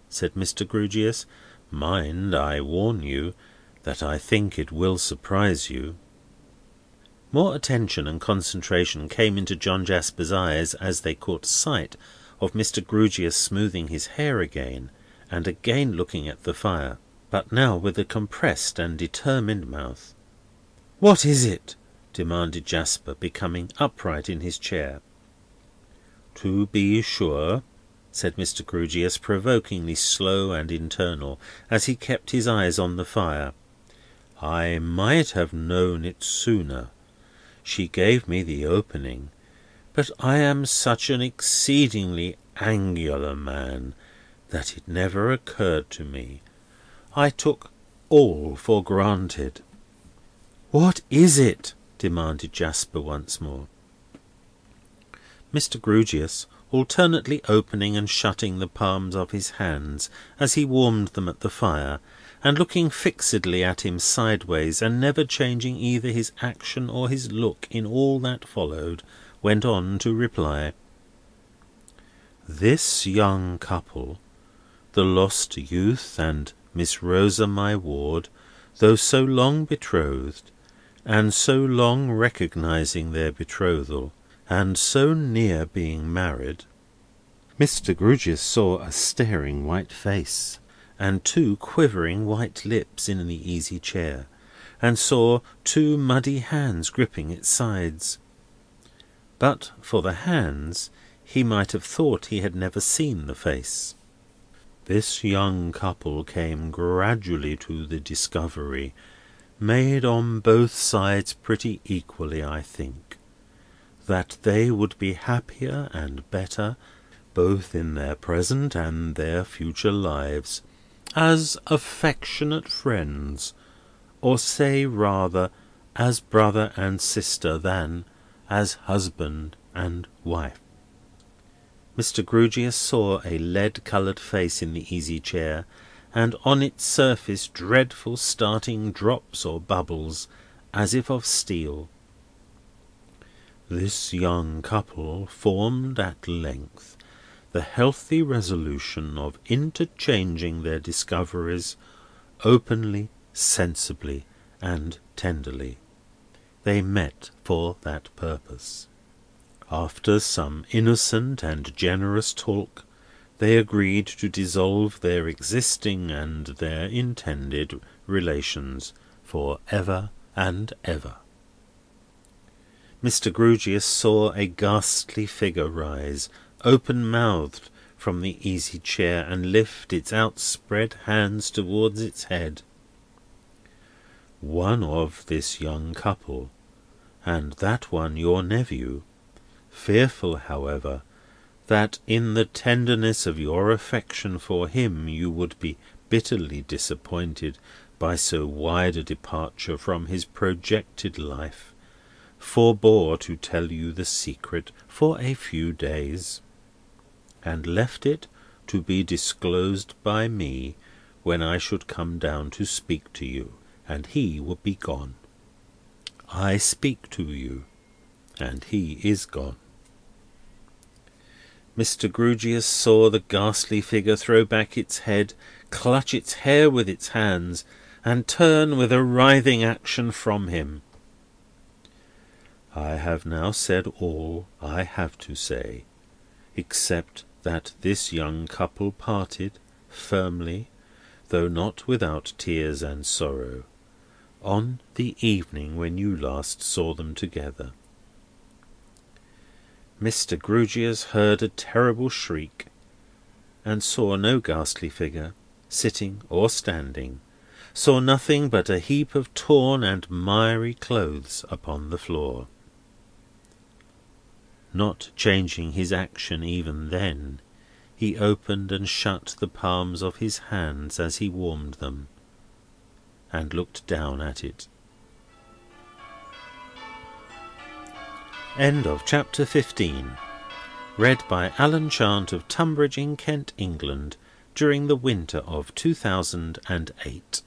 said Mr. Grewgious. "Mind, I warn you, that I think it will surprise you." More attention and concentration came into John Jasper's eyes as they caught sight of Mr. Grewgious smoothing his hair again, and again looking at the fire, but now with a compressed and determined mouth. "What is it?" demanded Jasper, becoming upright in his chair. "To be sure," said Mr. Grewgious, provokingly slow and internal, as he kept his eyes on the fire, "I might have known it sooner. She gave me the opening, but I am such an exceedingly angular man that it never occurred to me. I took all for granted." "What is it?" demanded Jasper once more. Mr. Grewgious, alternately opening and shutting the palms of his hands as he warmed them at the fire, and looking fixedly at him sideways, and never changing either his action or his look in all that followed, went on to reply: "This young couple, the lost youth and Miss Rosa my ward, though so long betrothed, and so long recognising their betrothal, and so near being married—" Mr. Grewgious saw a staring white face, and two quivering white lips in the easy chair, and saw two muddy hands gripping its sides. But for the hands, he might have thought he had never seen the face. "This young couple came gradually to the discovery, made on both sides pretty equally, I think, that they would be happier and better, both in their present and their future lives, as affectionate friends, or say rather as brother and sister, than as husband and wife." Mr. Grewgious saw a lead-coloured face in the easy chair, and on its surface dreadful starting drops or bubbles, as if of steel. "This young couple formed at length the healthy resolution of interchanging their discoveries openly, sensibly, and tenderly. They met for that purpose. After some innocent and generous talk, they agreed to dissolve their existing and their intended relations for ever and ever." Mr. Grewgious saw a ghastly figure rise, open-mouthed, from the easy chair, and lift its outspread hands towards its head. "One of this young couple, and that one your nephew, fearful, however, that in the tenderness of your affection for him you would be bitterly disappointed by so wide a departure from his projected life, forbore to tell you the secret for a few days, and left it to be disclosed by me when I should come down to speak to you, and he would be gone. I speak to you, and he is gone." Mr. Grewgious saw the ghastly figure throw back its head, clutch its hair with its hands, and turn with a writhing action from him. "I have now said all I have to say, except that this young couple parted, firmly, though not without tears and sorrow, on the evening when you last saw them together." Mr. Grewgious heard a terrible shriek, and saw no ghastly figure, sitting or standing, saw nothing but a heap of torn and miry clothes upon the floor. Not changing his action even then, he opened and shut the palms of his hands as he warmed them, and looked down at it. End of chapter 15. Read by Alan Chant of Tunbridge in Kent, England, during the winter of 2008.